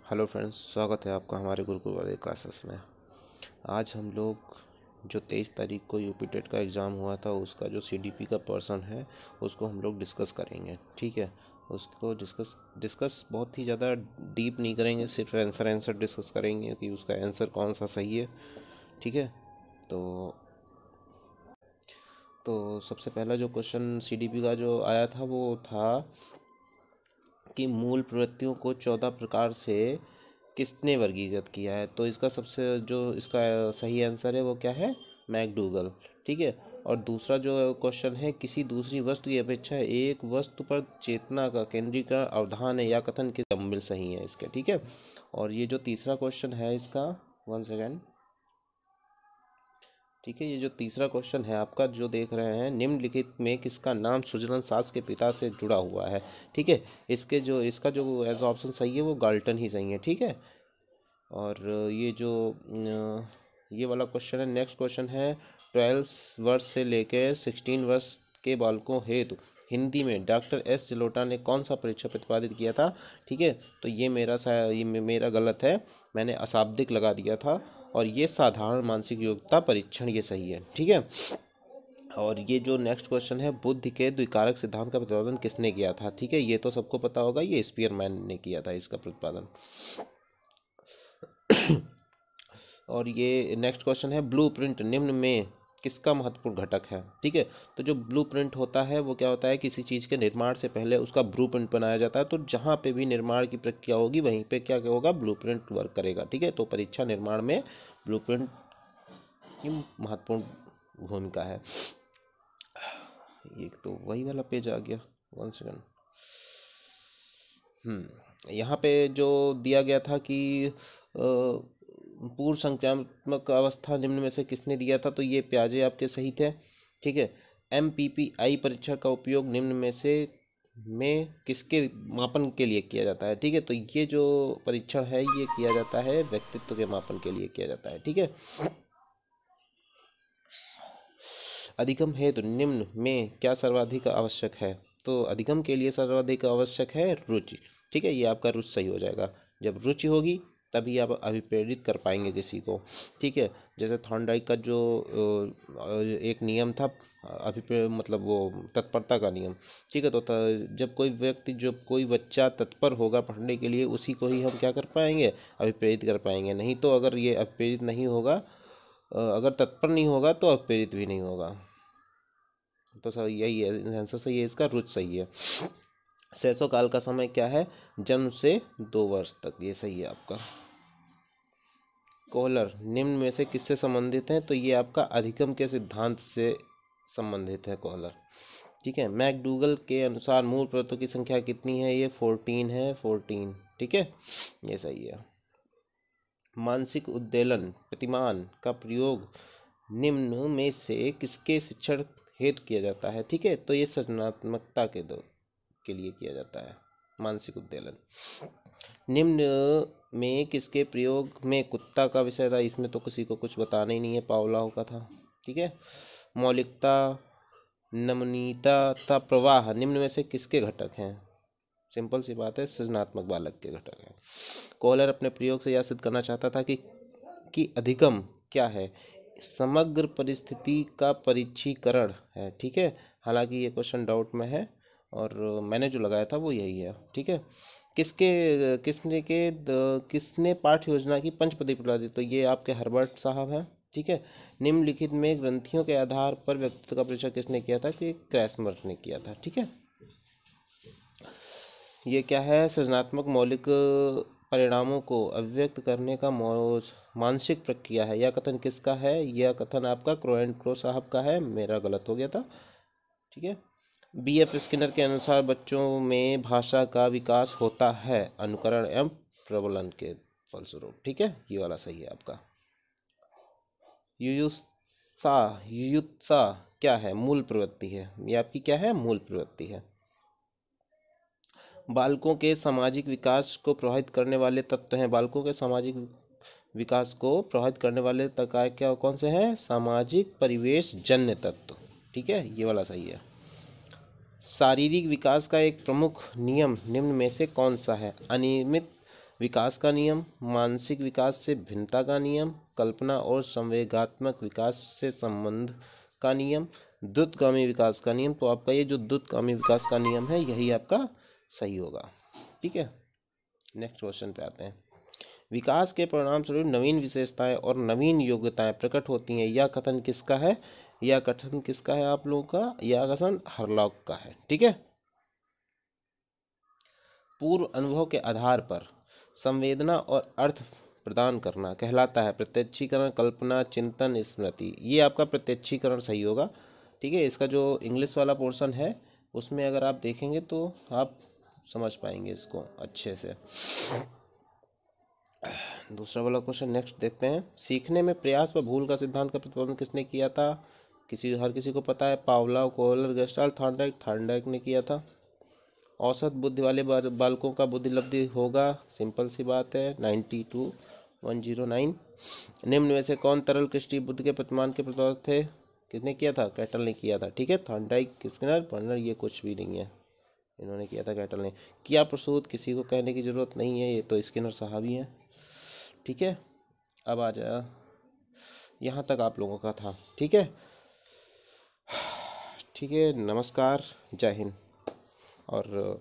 Hello friends, स्वागत है आपका हमारे गुरुकुल वाले क्लासेस में। आज हम लोग जो 23 तारीख को यूपी टेट का एग्ज़ाम हुआ था उसका जो सीडीपी का पर्सन है उसको हम लोग डिस्कस करेंगे। ठीक है, उसको डिस्कस बहुत ही ज़्यादा डीप नहीं करेंगे, सिर्फ आंसर डिस्कस करेंगे कि उसका आंसर कौन सा सही है। ठीक है, तो सबसे पहला जो क्वेश्चन सीडीपी का जो आया था वो था कि मूल प्रवृत्तियों को 14 प्रकार से किसने वर्गीकृत किया है। तो इसका सबसे जो इसका सही आंसर है वो क्या है, मैकडूगल। ठीक है, और दूसरा जो क्वेश्चन है, किसी दूसरी वस्तु की अपेक्षा एक वस्तु पर चेतना का केंद्रीकरण अवधान है या कथन किस डम्बल सही है इसके। ठीक है, और ये जो तीसरा क्वेश्चन है इसका, वन सेकेंड। ठीक है, ये जो तीसरा क्वेश्चन है आपका जो देख रहे हैं, निम्नलिखित में किसका नाम सुजलन सास के पिता से जुड़ा हुआ है। ठीक है, इसका जो एज ऑप्शन सही है वो गाल्टन ही सही है। ठीक है, और ये जो ये वाला क्वेश्चन है, नेक्स्ट क्वेश्चन है 12 वर्ष से लेकर 16 वर्ष के बालकों हेतु हिंदी में डॉक्टर एस जलोटा ने कौन सा परीक्षा प्रतिपादित किया था। ठीक है, तो ये मेरा गलत है, मैंने अशाब्दिक लगा दिया था, और ये साधारण मानसिक योग्यता परीक्षण ये सही है। ठीक है, और ये जो नेक्स्ट क्वेश्चन है, बुद्धि के द्विकारक सिद्धांत का प्रतिपादन किसने किया था। ठीक है, ये तो सबको पता होगा, ये स्पीयरमैन ने किया था इसका प्रतिपादन। और ये नेक्स्ट क्वेश्चन है, ब्लूप्रिंट निम्न में किसका महत्वपूर्ण घटक है। ठीक है, तो जो ब्लूप्रिंट होता है वो क्या होता है, किसी चीज़ के निर्माण से पहले उसका ब्लूप्रिंट बनाया जाता है। तो जहाँ पे भी निर्माण की प्रक्रिया होगी वहीं पे क्या क्या होगा, ब्लूप्रिंट वर्क करेगा। ठीक है, तो परीक्षा निर्माण में ब्लूप्रिंट की महत्वपूर्ण भूमिका है। एक तो वही वाला पेज आ गया, वन सेकेंड। यहाँ पे जो दिया गया था कि पूर्व संक्रामक अवस्था निम्न में से किसने दिया था, तो ये प्याजे आपके सही थे। ठीक है, MPPI परीक्षा का उपयोग निम्न में किसके मापन के लिए किया जाता है। ठीक है, तो ये जो परीक्षण है ये किया जाता है व्यक्तित्व के मापन के लिए किया जाता है। ठीक है, अधिगम हेतु निम्न में क्या सर्वाधिक आवश्यक है, तो अधिगम के लिए सर्वाधिक आवश्यक है रुचि। ठीक है, ये आपका रुचि सही हो जाएगा। जब रुचि होगी तभी आप अभिप्रेरित कर पाएंगे किसी को। ठीक है, जैसे थॉर्नडाइक का जो एक नियम था, मतलब वो तत्परता का नियम। ठीक है, तो जब कोई बच्चा तत्पर होगा पढ़ने के लिए, उसी को ही हम क्या कर पाएंगे, अभिप्रेरित कर पाएंगे। नहीं तो अगर ये अभिप्रेरित नहीं होगा, अगर तत्पर नहीं होगा तो अभिप्रेरित भी नहीं होगा। तो सर यही है आंसर, सही है इसका, रुच सही है। शैशव काल का समय क्या है, जन्म से 2 वर्ष तक, ये सही है आपका। कोहलर निम्न में से किससे संबंधित है, तो ये आपका अधिगम के सिद्धांत से संबंधित है कोहलर। ठीक है, मैकडूगल के अनुसार मूल प्रवृत्तियों की संख्या कितनी है, ये 14 है, 14। ठीक है, ये सही है। मानसिक उद्वेलन प्रतिमान का प्रयोग निम्न में से किसके शिक्षण हेतु किया जाता है। ठीक है, तो ये सृजनात्मकता के लिए किया जाता है मानसिक उद्वेलन। निम्न में किसके प्रयोग में कुत्ता का विषय था, इसमें तो किसी को कुछ बताना ही नहीं है, पावलाव का था। ठीक है, मौलिकता, नमनीयता तथा प्रवाह निम्न में से किसके घटक हैं, सिंपल सी बात है, सृजनात्मक बालक के घटक हैं। कोहलर अपने प्रयोग से यह सिद्ध करना चाहता था कि अधिगम क्या है, समग्र परिस्थिति का परिचीकरण है। ठीक है, हालांकि ये क्वेश्चन डाउट में है और मैंने जो लगाया था वो यही है। ठीक है, किसने पाठ्य योजना की पंचपदी प्रणाली, तो ये आपके हर्बर्ट साहब हैं। ठीक है, निम्नलिखित में ग्रंथियों के आधार पर व्यक्तित्व का परीक्षण किसने किया था, कि क्रैसमर ने किया था। ठीक है, ये क्या है, सृजनात्मक मौलिक परिणामों को अभिव्यक्त करने का मानसिक प्रक्रिया है। यह कथन किसका है, यह कथन आपका क्रो साहब का है, मेरा गलत हो गया था। ठीक है, BF स्किनर के अनुसार बच्चों में भाषा का विकास होता है अनुकरण एवं प्रबलन के फलस्वरूप। ठीक है, ये वाला सही है आपका। युयुत्सा क्या है, मूल प्रवृत्ति है, ये आपकी क्या है, मूल प्रवृत्ति है। बालकों के सामाजिक विकास को प्रभावित करने वाले तत्व हैं, बालकों के सामाजिक विकास को प्रभावित करने वाले तत्व क्या कौन से हैं, सामाजिक परिवेश जन्य तत्व। ठीक है, ये वाला सही है। शारीरिक विकास का एक प्रमुख नियम निम्न में से कौन सा है, अनियमित विकास का नियम, मानसिक विकास से भिन्नता का नियम, कल्पना और संवेगात्मक विकास से संबंध का नियम, द्रुतगामी विकास का नियम। तो आपका ये जो द्रुतगामी विकास का नियम है यही आपका सही होगा। ठीक है, नेक्स्ट क्वेश्चन पे आते हैं। विकास के परिणाम स्वरूप नवीन विशेषताएं और नवीन योग्यताएं प्रकट होती हैं, यह कथन किसका है? यह कथन किसका है आप लोगों का? यह कथन हरलॉक का है। ठीक है, पूर्व अनुभव के आधार पर संवेदना और अर्थ प्रदान करना कहलाता है प्रत्यक्षीकरण, कल्पना, चिंतन, स्मृति। ये आपका प्रत्यक्षीकरण सही होगा। ठीक है, इसका जो इंग्लिश वाला पोर्शन है उसमें अगर आप देखेंगे तो आप समझ पाएंगे इसको अच्छे से। दूसरा वाला क्वेश्चन नेक्स्ट देखते हैं। सीखने में प्रयास व भूल का सिद्धांत का प्रतिपादन किसने किया था? हर किसी को पता है, पावलोव, कोहलर, गेस्टाल्ट, थॉर्नडाइक ने किया था। औसत बुद्धि वाले बालकों का बुद्धि लब्धि होगा, सिंपल सी बात है, 92,109। निम्न में से कौन तरल क्रिस्टी बुद्ध के प्रतिमान के प्रतिपादक थे? किसने किया था? कैटल ने किया था। ठीक है, थॉर्नडाइक, स्किनर, बर्नर ये कुछ भी नहीं है, इन्होंने किया था, कैटल ने किया। प्रसूत किसी को कहने की ज़रूरत नहीं है, ये तो स्किनर साहब ही हैं। ठीक है, अब आ जाए, यहाँ तक आप लोगों का था। ठीक है, ठीक है, नमस्कार, जय हिंद। और